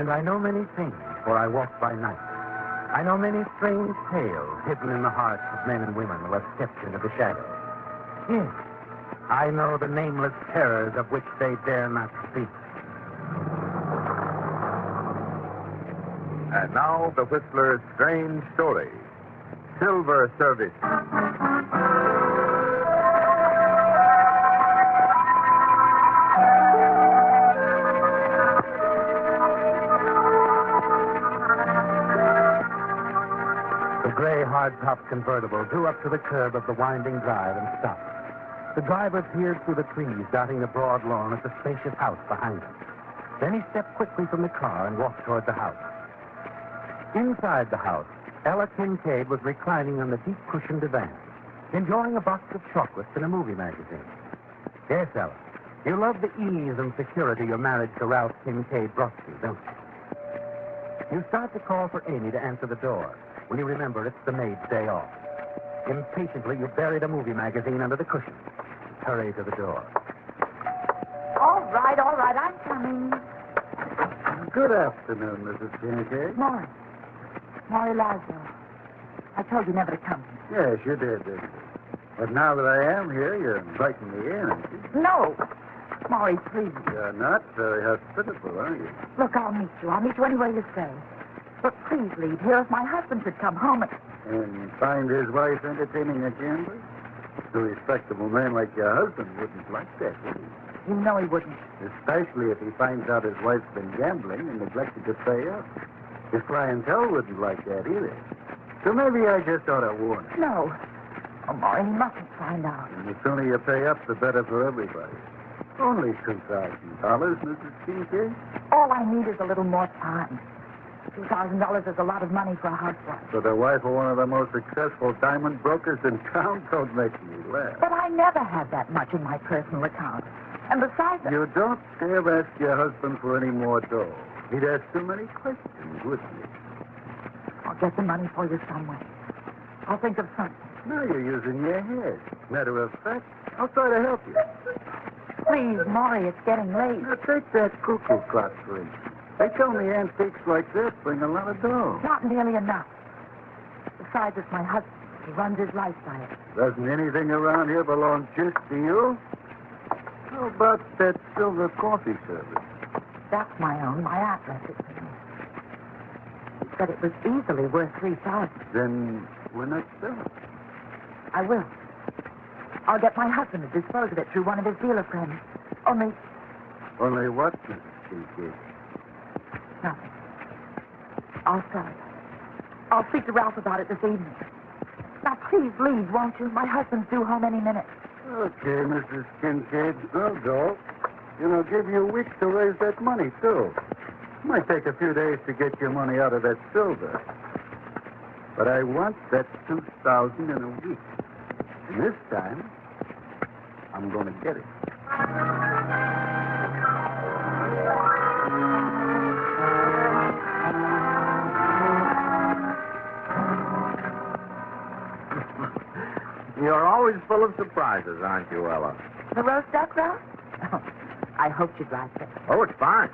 And I know many things, for I walk by night. I know many strange tales hidden in the hearts of men and women who have stepped into the shadows. Yes, I know the nameless terrors of which they dare not speak. And now, the Whistler's strange story. Silver Service. The gray, hard-topped convertible drew up to the curb of the winding drive and stopped. The driver peered through the trees, dotting the broad lawn at the spacious house behind him. Then he stepped quickly from the car and walked toward the house. Inside the house, Ella Kincaid was reclining on the deep-cushioned divan, enjoying a box of chocolates and a movie magazine. Yes, Ella, you love the ease and security your marriage to Ralph Kincaid brought you, don't you? You start to call for Amy to answer the door when you remember it's the maid's day off. Impatiently, you bury the movie magazine under the cushion. Hurry to the door. All right, I'm coming. Good afternoon, Mrs. Kincaid. Maury Lazo. I told you never to come. Yes, you did, didn't you? But now that I am here, you're inviting me in, aren't you? No. Maury, please. You're not very hospitable, are you? Look, I'll meet you. I'll meet you anywhere you say. But please leave here if my husband should come home And find his wife entertaining a gambler? A respectable man like your husband wouldn't like that, would he? You know he wouldn't. Especially if he finds out his wife's been gambling and neglected to pay up. His clientele wouldn't like that either. So maybe I just ought to warn him. No. Oh, Maury, he mustn't find out. And the sooner you pay up, the better for everybody. Only $2,000, Mrs. Kincaid. All I need is a little more time. $2,000 is a lot of money for a housewife. For the wife of one of the most successful diamond brokers in town, don't make me laugh. But I never had that much in my personal account. And besides... You don't dare ask your husband for any more dough. He'd ask too many questions, wouldn't he? I'll get the money for you some way. I'll think of something. Now you're using your head. Matter of fact, I'll try to help you. Please, Maury, it's getting late. Now take that cuckoo clock, for instance. They tell me antiques like that bring a lot of dough. Not nearly enough. Besides, it's my husband. He runs his life by it. Doesn't anything around here belong just to you? How about that silver coffee service? That's my own. My aunt left it to me. He said it was easily worth $3,000. Then we're not selling. I will. I'll get my husband to dispose of it through one of his dealer friends. Only what, Mrs. Kincaid? nothing. I'll sell it. I'll speak to Ralph about it this evening. Now, please leave, won't you? My husband's due home any minute. Okay, Mrs. Kincaid. I'll go. It'll give you weeks to raise that money, too. Might take a few days to get your money out of that silver. But I want that $2,000 in a week. And this time, I'm going to get it. You're always full of surprises, aren't you, Ella? The roast duck, Ralph? Oh, I hoped you'd like it. Oh, it's fine.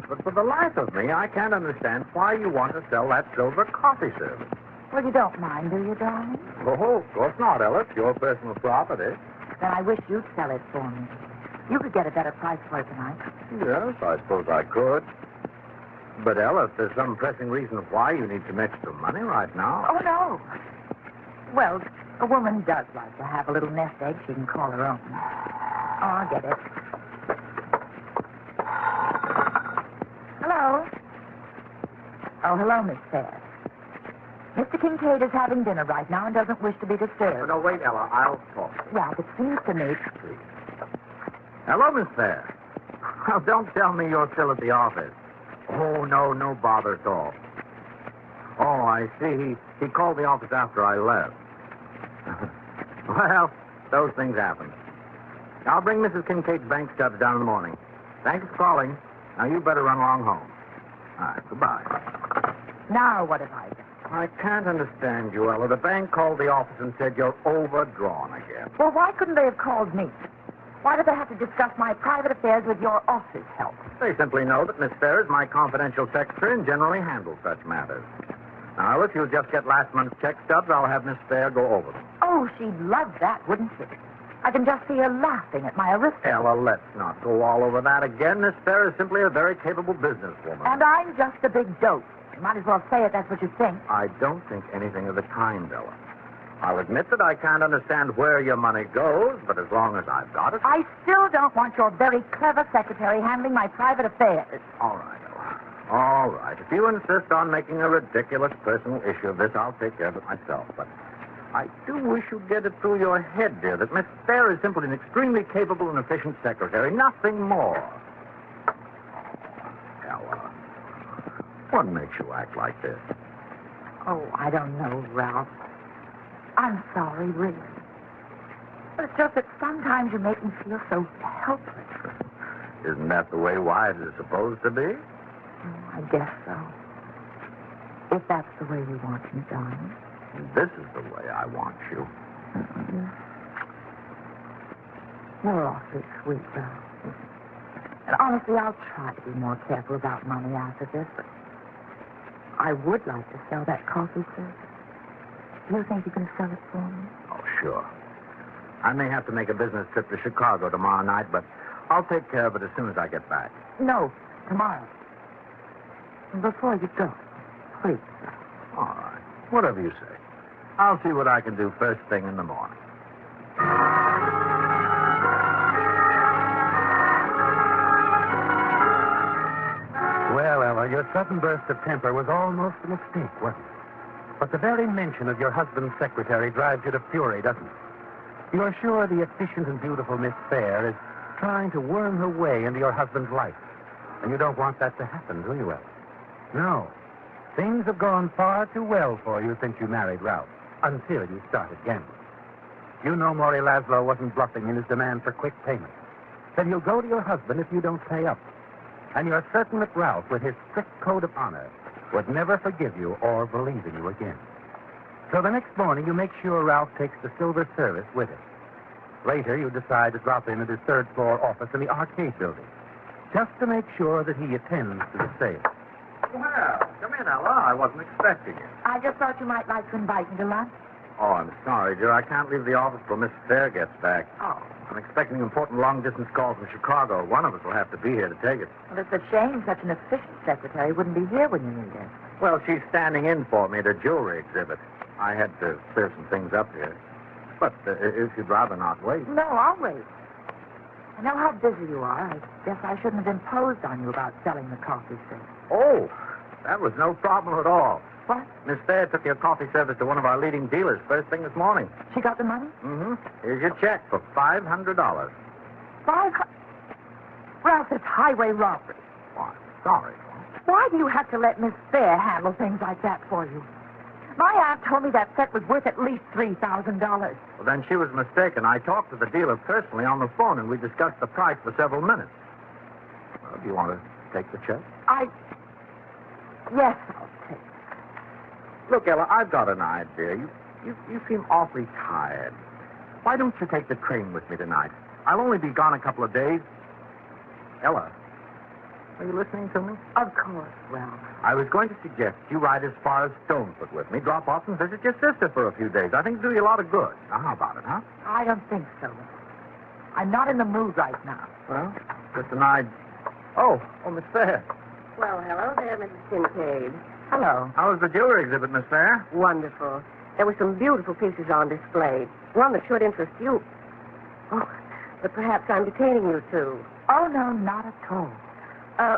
But for the life of me, I can't understand why you want to sell that silver coffee service. Well, you don't mind, do you, darling? Oh, of course not, Ella. It's your personal property. Then I wish you'd sell it for me. You could get a better price for it tonight. Yes, I suppose I could. But, Ella, if there's some pressing reason why you need some extra money right now... Oh, no. Well, a woman does like to have a little nest egg she can call her own. Oh, I'll get it. Hello? Oh, hello, Miss Fair. Mr. Kincaid is having dinner right now and doesn't wish to be disturbed. No, wait, Ella. I'll talk. Yeah, it seems to me... Please. Hello, Miss Fair. Well, don't tell me you're still at the office. Oh, no bother at all. Oh, I see. He called the office after I left. Well, those things happen. I'll bring Mrs. Kincaid's bank stubs down in the morning. Thanks for calling. Now, you better run along home. All right, goodbye. Now, what have I done? I can't understand you, Ella. The bank called the office and said you're overdrawn again. Well, why couldn't they have called me? Why do they have to discuss my private affairs with your office help? They simply know that Miss Fair is my confidential secretary and generally handles such matters. Now, if you'll just get last month's check stubs, I'll have Miss Fair go over them. Oh, she'd love that, wouldn't she? I can just see her laughing at my arithmetic. Ella, let's not go all over that again. Miss Fair is simply a very capable businesswoman. And I'm just a big dope. You might as well say it, that's what you think. I don't think anything of the kind, Ella. I'll admit that I can't understand where your money goes, but as long as I've got it... I still don't want your very clever secretary handling my private affairs. All right, Ella. All right. If you insist on making a ridiculous personal issue of this, I'll take care of it myself. But I do wish you'd get it through your head, dear, that Miss Fair is simply an extremely capable and efficient secretary. Nothing more. Ella, what makes you act like this? Oh, I don't know, Ralph. I'm sorry, really. But it's just that sometimes you make me feel so helpless. Isn't that the way wives are supposed to be? Oh, I guess so. If that's the way you want me, darling. This is the way I want you. You're awfully sweet, Ralph. And honestly, I'll try to be more careful about money after this, but I would like to sell that coffee service. Do you think you can sell it for me? Oh, sure. I may have to make a business trip to Chicago tomorrow night, but I'll take care of it as soon as I get back. No, tomorrow. Before you go, please. All right. Whatever you say. I'll see what I can do first thing in the morning. Well, Ella, your sudden burst of temper was almost a mistake, wasn't it? But the very mention of your husband's secretary drives you to fury, doesn't it? You're sure the efficient and beautiful Miss Fair is trying to worm her way into your husband's life. And you don't want that to happen, do you, Ella? No. Things have gone far too well for you since you married Ralph, until you started gambling. You know Maury Laszlo wasn't bluffing in his demand for quick payment. Then he'll go to your husband if you don't pay up. And you're certain that Ralph, with his strict code of honor, would never forgive you or believe in you again. So the next morning, you make sure Ralph takes the silver service with him. Later, you decide to drop in at his third-floor office in the arcade building, just to make sure that he attends to the sale. Well, come in, Ella. I wasn't expecting you. I just thought you might like to invite me to lunch. Oh, I'm sorry, dear. I can't leave the office till Miss Fair gets back. Oh. I'm expecting an important long-distance call from Chicago. One of us will have to be here to take it. Well, it's a shame such an efficient secretary wouldn't be here when you need her. Well, she's standing in for me at a jewelry exhibit. I had to clear some things up here. But if you'd rather not wait. No, I'll wait. I know how busy you are. I guess I shouldn't have imposed on you about selling the coffee service. Oh, that was no problem at all. What? Miss Fair took your coffee service to one of our leading dealers first thing this morning. She got the money? Mm-hmm. Here's your check for $500. Ralph, it's highway robbery. Why, sorry. Why do you have to let Miss Fair handle things like that for you? My aunt told me that set was worth at least $3,000. Well, then she was mistaken. I talked to the dealer personally on the phone, and we discussed the price for several minutes. Well, do you want to take the check? Yes, I'll take it. Look, Ella, I've got an idea. You seem awfully tired. Why don't you take the train with me tonight? I'll only be gone a couple of days. Ella, are you listening to me? Of course, Ralph. I was going to suggest you ride as far as Stonefoot with me, drop off and visit your sister for a few days. I think it'll do you a lot of good. Now, how about it, huh? I don't think so. I'm not in the mood right now. Well, just an idea. Oh, Miss Fair. Well, hello there, Mrs. Kincaid. Hello. How was the jewelry exhibit, Miss Fair? Wonderful. There were some beautiful pieces on display. One that should interest you. Oh, but perhaps I'm detaining you two. Oh, no, not at all.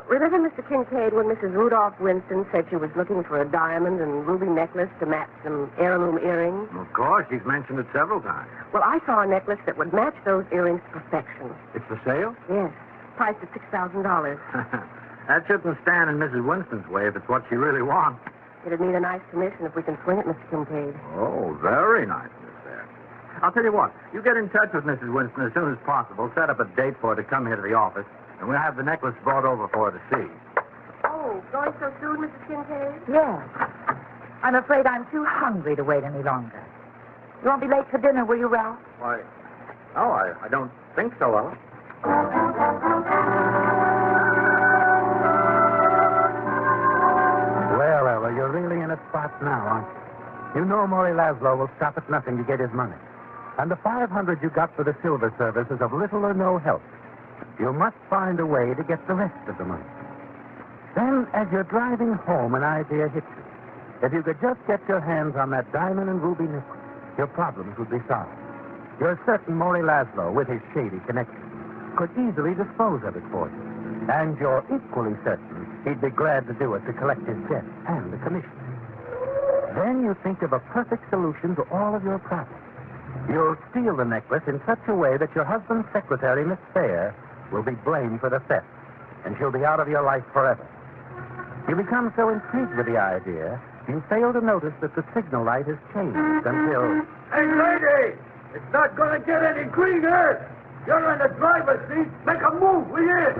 Remember, Mr. Kincaid, when Mrs. Rudolph Winston said she was looking for a diamond and ruby necklace to match some heirloom earrings? Of course, she's mentioned it several times. Well, I saw a necklace that would match those earrings to perfection. It's for sale? Yes. Priced at $6,000. That shouldn't stand in Mrs. Winston's way if it's what she really wants. It'd need a nice commission if we can swing it, Mr. Kincaid. Oh, very nice, Miss Fair. I'll tell you what. You get in touch with Mrs. Winston as soon as possible. Set up a date for her to come here to the office, and we'll have the necklace brought over for her to see. Oh, going so soon, Mrs. Kincaid? Yes. I'm afraid I'm too hungry to wait any longer. You won't be late for dinner, will you, Ralph? Why, no, I don't think so, Ella. Well, Ella, you're really in a spot now, aren't you? You know Maury Laszlo will stop at nothing to get his money. And the $500 you got for the silver service is of little or no help. You must find a way to get the rest of the money. Then, as you're driving home, an idea hits you. If you could just get your hands on that diamond and ruby necklace, your problems would be solved. You're certain Maury Laszlo, with his shady connections, could easily dispose of it for you. And you're equally certain he'd be glad to do it to collect his debt and the commission. Then you think of a perfect solution to all of your problems. You'll steal the necklace in such a way that your husband's secretary, Miss Fair, will be blamed for the theft, and she'll be out of your life forever. You become so intrigued with the idea, you fail to notice that the signal light has changed until... Hey, lady! It's not going to get any greener! You're in the driver's seat. Make a move, will you?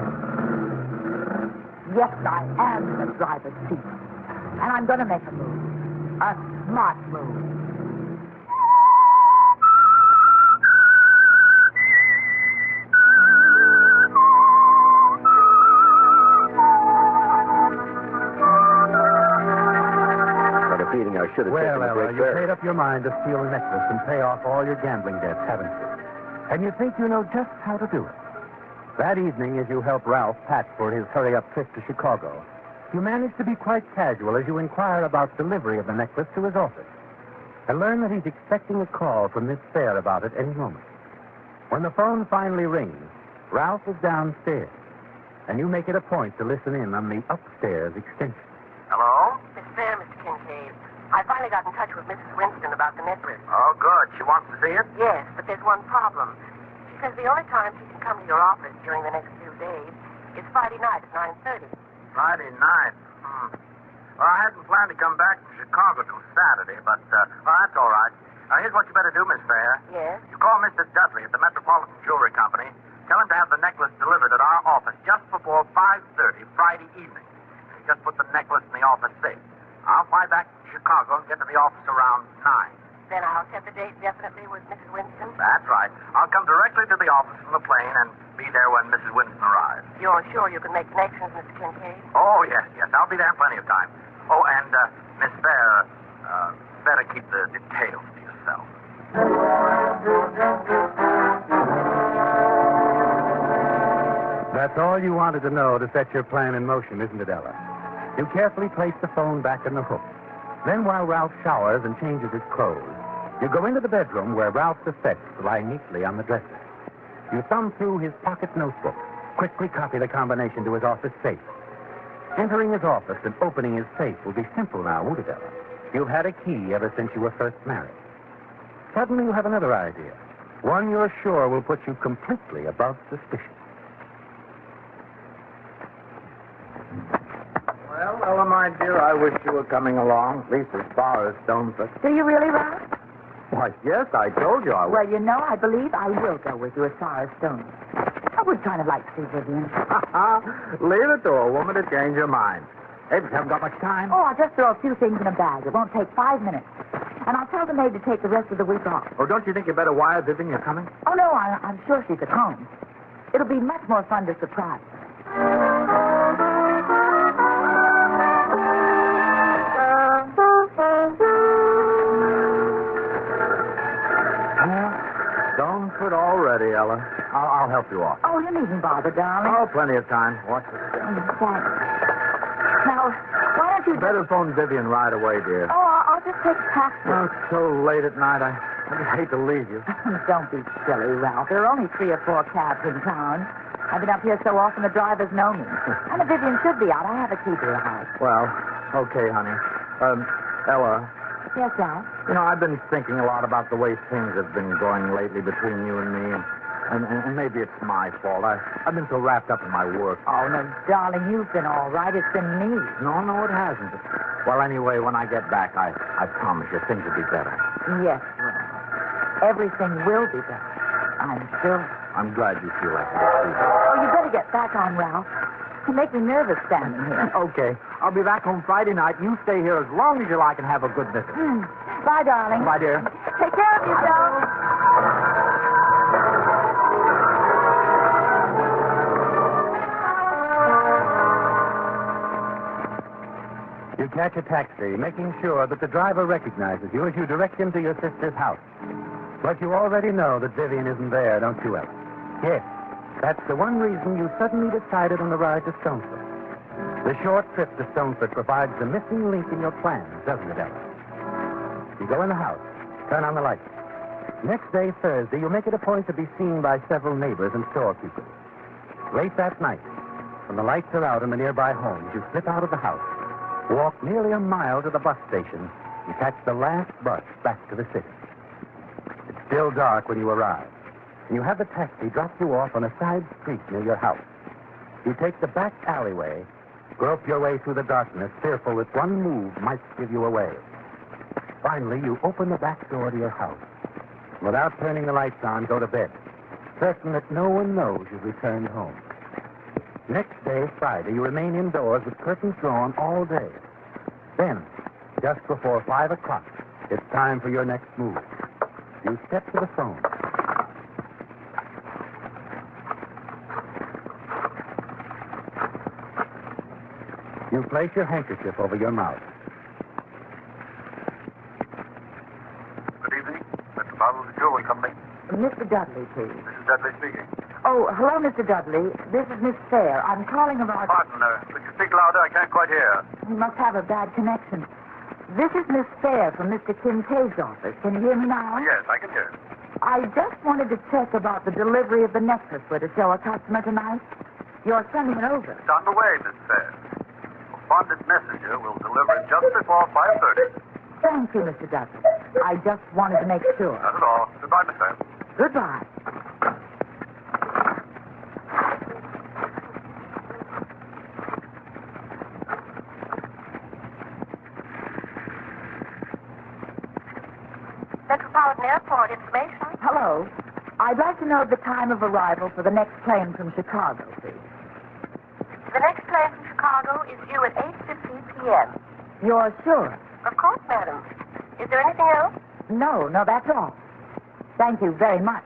Yes, I am in the driver's seat. And I'm going to make a move. A smart move. I should have Well, taken the Ella, break you there. made up your mind to steal the necklace and pay off all your gambling debts, haven't you? And you think you know just how to do it. That evening, as you help Ralph pack for his hurry-up trip to Chicago, you manage to be quite casual as you inquire about delivery of the necklace to his office and learn that he's expecting a call from Miss Fair about it any moment. When the phone finally rings, Ralph is downstairs, and you make it a point to listen in on the upstairs extension. Hello? Miss Fair, Mr. Kincaid. I finally got in touch with Mrs. Winston about the necklace. Oh, good. She wants to see it? Yes, but there's one problem. She says the only time she can come to your office during the next few days is Friday night at 9:30. Friday night. Well, I hadn't planned to come back from Chicago till Saturday, but, that's all right. Here's what you better do, Miss Fair. Yes? You call Mr. Dudley at the Metropolitan Jewelry Company. Tell him to have the necklace delivered at our office just before 5:30 Friday evening. Just put the necklace in the office safe. I'll fly back to Chicago and get to the office around 9. Then I'll set the date definitely with Mrs. Winston. That's right. I'll come directly to the office from the plane and be there when Mrs. Winston arrives. You're sure you can make connections, Mr. Kincaid? Oh, yes. I'll be there in plenty of time. Oh, and, Miss Fair, better keep the details to yourself. That's all you wanted to know to set your plan in motion, isn't it, Ella? You carefully place the phone back in the hook. Then, while Ralph showers and changes his clothes, you go into the bedroom where Ralph's effects lie neatly on the dresser. You thumb through his pocket notebook, quickly copy the combination to his office safe. Entering his office and opening his safe will be simple now, won't it, Ella? You've had a key ever since you were first married. Suddenly you have another idea, one you're sure will put you completely above suspicion. Well, Ella, my dear, I wish you were coming along, at least as far as Stonefoot. Do you really, Ralph? Why, yes, I told you I would. Well, you know, I believe I will go with you as far as Stone. I would kind of like to see Vivian. Leave it to a woman to change her mind. Hey, but you haven't got much time. Oh, I'll just throw a few things in a bag. It won't take 5 minutes. And I'll tell the maid to take the rest of the week off. Oh, don't you think you better wire Vivian you're coming? Oh, no, I'm sure she's at home. It'll be much more fun to surprise her. Stonefoot already, Ella. I'll help you off. Oh, you needn't bother, darling. Oh, plenty of time. Watch this. Thanks. Now, why don't you... Better phone Vivian right away, dear. Oh, I'll just take a taxi. Oh, it's so late at night. I just hate to leave you. Don't be silly, Ralph. There are only 3 or 4 cabs in town. I've been up here so often the drivers know me. And the Vivian should be out. I have a key to the house. Well, okay, honey. Ella, Yes, Ralph? you know, I've been thinking a lot about the way things have been going lately between you and me, and maybe it's my fault. I've been so wrapped up in my work. Oh, no, darling, you've been all right. It's been me. No, it hasn't. Well, anyway, when I get back, I promise you things will be better. Yes, Ralph. Everything will be better. I'm sure. I'm glad you feel like that, too. Oh, you better get back on, Ralph. You make me nervous standing here. Okay. I'll be back home Friday night. You stay here as long as you like and have a good visit. Bye, darling. Bye, dear. Take care of yourself. You catch a taxi, making sure that the driver recognizes you as you direct him to your sister's house. But you already know that Vivian isn't there, don't you, Ella? Yes. That's the one reason you suddenly decided on the ride to Stoneford. The short trip to Stoneford provides the missing link in your plans, doesn't it, Ella? You go in the house, turn on the lights. Next day, Thursday, you make it a point to be seen by several neighbors and storekeepers. Late that night, when the lights are out in the nearby homes, you slip out of the house, walk nearly a mile to the bus station, and catch the last bus back to the city. It's still dark when you arrive, and you have the taxi drop you off on a side street near your house. You take the back alleyway, grope your way through the darkness, fearful that one move might give you away. Finally, you open the back door to your house. Without turning the lights on, go to bed, certain that no one knows you've returned home. Next day, Friday, you remain indoors with curtains drawn all day. Then, just before 5 o'clock, it's time for your next move. You step to the phone. You place your handkerchief over your mouth. Good evening. Mr. Bowles, Jewelry Company. Mr. Dudley, please. Mrs. Dudley speaking. Oh, hello, Mr. Dudley. This is Miss Fair. I'm calling about... Pardon, could you speak louder? I can't quite hear. You must have a bad connection. This is Miss Fair from Mr. Kincaid's office. Can you hear me now? Yes, I can hear. I just wanted to check about the delivery of the necklace we're to show a customer tonight. You're sending it over. It's on the way, Miss Fair. A bonded messenger will deliver it just before 5:30. Thank you, Mr. Dudley. I just wanted to make sure. Not at all. Goodbye, Miss Fair. Goodbye. Metropolitan Airport information. Hello. I'd like to know the time of arrival for the next plane from Chicago, please. The next plane from Chicago is due at 8:15 p.m. You're sure? Of course, madam. Is there anything else? No, that's all. Thank you very much.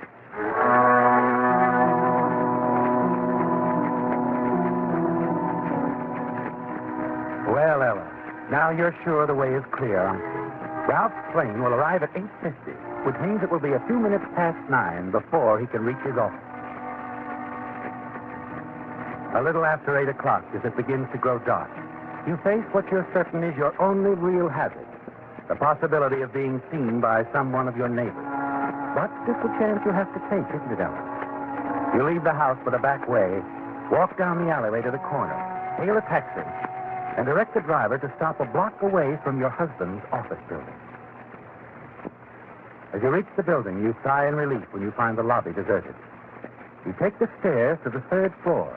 Well, Ella, now you're sure the way is clear, aren't you? Ralph's plane will arrive at 8:50, which means it will be a few minutes past 9 before he can reach his office. A little after 8 o'clock, as it begins to grow dark, you face what you're certain is your only real hazard, the possibility of being seen by someone of your neighbors. But it's a chance you have to take, isn't it, Ella? You leave the house by the back way, walk down the alleyway to the corner, hail a taxi, and direct the driver to stop a block away from your husband's office building. As you reach the building, you sigh in relief when you find the lobby deserted. You take the stairs to the 3rd floor,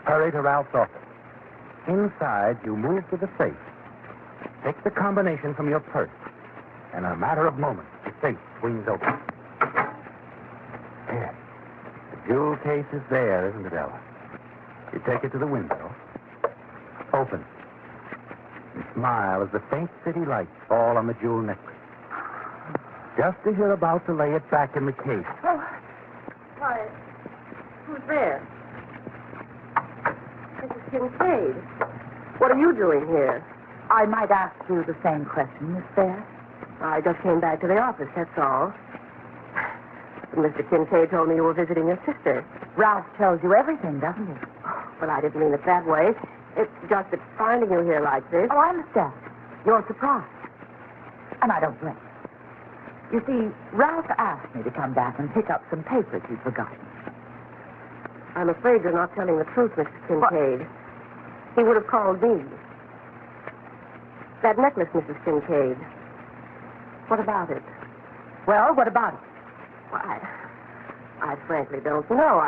hurry to Ralph's office. Inside, you move to the safe, take the combination from your purse, and in a matter of moments, the safe swings open. There. The jewel case is there, isn't it, Ella? You take it to the window, open, and smile as the faint city lights fall on the jewel necklace. Just as you're about to lay it back in the case. Oh, why, who's there? Mrs. Kincaid. What are you doing here? I might ask you the same question, Miss Fair. I just came back to the office, that's all. Mr. Kincaid told me you were visiting your sister. Ralph tells you everything, doesn't he? Well, I didn't mean it that way. It's just that finding you here like this... Oh, I understand. You're surprised. And I don't blame you. You see, Ralph asked me to come back and pick up some papers he'd forgotten. I'm afraid you're not telling the truth, Mr. Kincaid. He would have called me. That necklace, Mrs. Kincaid. What about it? Well, what about it? Well, I frankly don't know.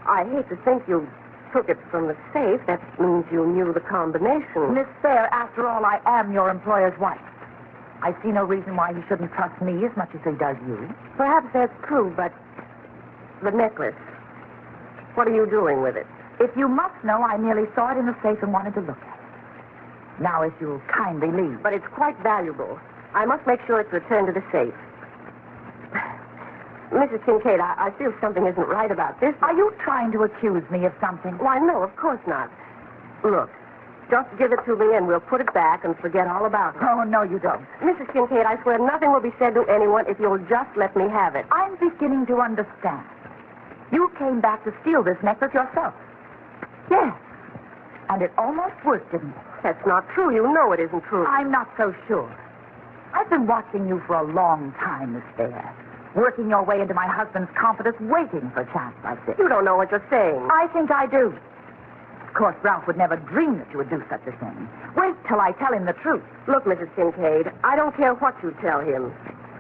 I hate to think you took it from the safe. That means you knew the combination. Miss Fair, after all, I am your employer's wife. I see no reason why he shouldn't trust me as much as he does you. Perhaps that's true, but the necklace. What are you doing with it? If you must know, I merely saw it in the safe and wanted to look at it. Now, if you'll kindly leave. But it's quite valuable. I must make sure it's returned to the safe. Mrs. Kincaid, I feel something isn't right about this. Are you trying to accuse me of something? Why, no, of course not. Look, Just give it to me and we'll put it back and forget all about it. Oh, no, you don't. Mrs. Kincaid, I swear nothing will be said to anyone if you'll just let me have it. I'm beginning to understand. You came back to steal this necklace yourself. Yes. And it almost worked, didn't it? That's not true. You know it isn't true. I'm not so sure. I've been watching you for a long time, Miss Fair. Working your way into my husband's confidence, waiting for a chance like this. You don't know what you're saying. I think I do. Of course, Ralph would never dream that you would do such a thing. Wait till I tell him the truth. Look, Mrs. Kincaid, I don't care what you tell him.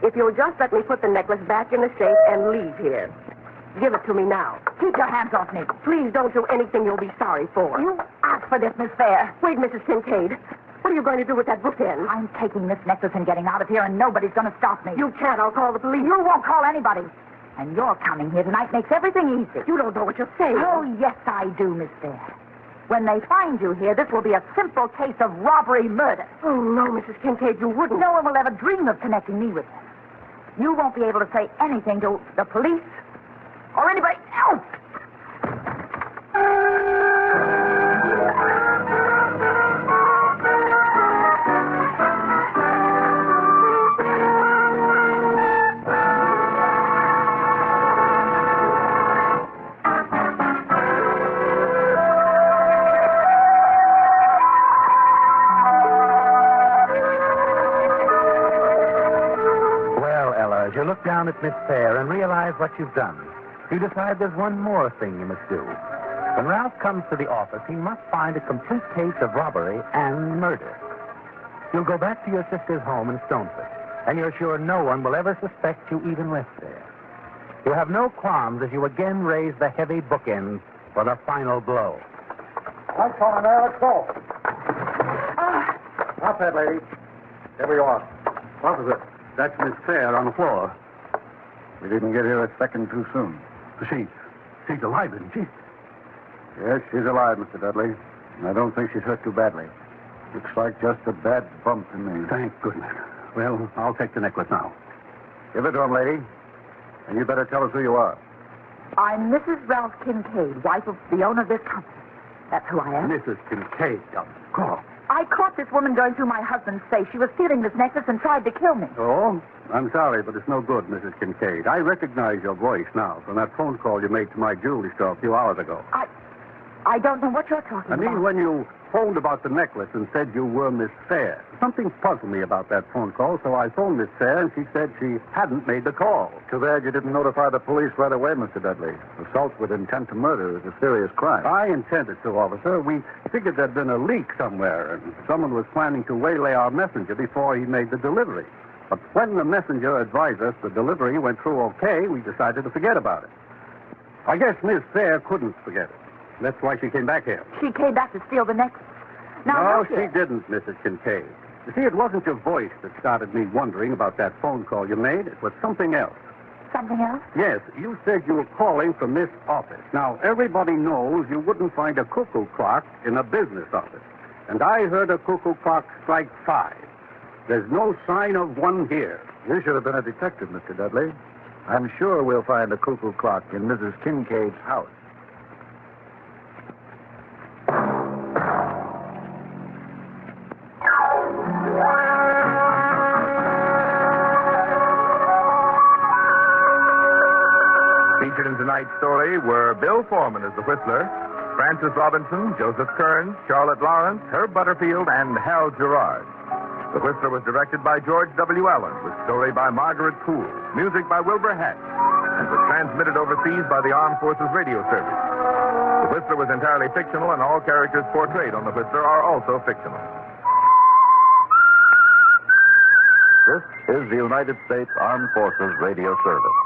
If you'll just let me put the necklace back in the safe and leave here. Give it to me now. Keep your hands off me. Please don't do anything you'll be sorry for. You asked for this, Miss Fair. Wait, Mrs. Kincaid. What are you going to do with that bookend? I'm taking this necklace and getting out of here, and nobody's going to stop me. You can't. I'll call the police. You won't call anybody. And your coming here tonight makes everything easy. You don't know what you're saying. Oh, yes, I do, Miss Fair. When they find you here, this will be a simple case of robbery-murder. Oh, no, Mrs. Kincaid, you wouldn't. No one will ever dream of connecting me with her. You won't be able to say anything to the police or anybody else. As you look down at Miss Fair and realize what you've done, you decide there's one more thing you must do. When Ralph comes to the office, he must find a complete case of robbery and murder. You'll go back to your sister's home in Stoneford, and you're sure no one will ever suspect you even left there. You'll have no qualms as you again raise the heavy bookends for the final blow. I'm calling now. Let's go. What's that, lady? Here we are. Officer, that's Miss Fair on the floor. We didn't get here a second too soon. She's alive, isn't she? Yes, she's alive, Mr. Dudley. And I don't think she's hurt too badly. Looks like just a bad bump to me. Thank goodness. Well, I'll take the necklace now. Give it to him, lady. And you better tell us who you are. I'm Mrs. Ralph Kincaid, wife of the owner of this company. That's who I am. Mrs. Kincaid, of course. I caught this woman going through my husband's safe. She was stealing this necklace and tried to kill me. Oh? I'm sorry, but it's no good, Mrs. Kincaid. I recognize your voice now from that phone call you made to my jewelry store a few hours ago. I don't know what you're talking about. I mean, when you phoned about the necklace and said you were Miss Fair. Something puzzled me about that phone call, so I phoned Miss Fair, and she said she hadn't made the call. Too bad you didn't notify the police right away, Mr. Dudley. Assault with intent to murder is a serious crime. I intended to, officer. We figured there'd been a leak somewhere, and someone was planning to waylay our messenger before he made the delivery. But when the messenger advised us the delivery went through okay, we decided to forget about it. I guess Miss Fair couldn't forget it. That's why she came back here. She came back to steal the necklace. Now, no, look she here. didn't, Mrs. Kincaid. You see, it wasn't your voice that started me wondering about that phone call you made. It was something else. Something else? Yes, you said you were calling from this office. Now, everybody knows you wouldn't find a cuckoo clock in a business office. And I heard a cuckoo clock strike 5. There's no sign of one here. You should have been a detective, Mr. Dudley. I'm sure we'll find a cuckoo clock in Mrs. Kincaid's house. Featured in tonight's story were Bill Foreman as the Whistler, Francis Robinson, Joseph Kearns, Charlotte Lawrence, Herb Butterfield, and Hal Gerard. The Whistler was directed by George W. Allen, with story by Margaret Poole, music by Wilbur Hatch, and was transmitted overseas by the Armed Forces Radio Service. The Whistler was entirely fictional, and all characters portrayed on The Whistler are also fictional. This is the United States Armed Forces Radio Service.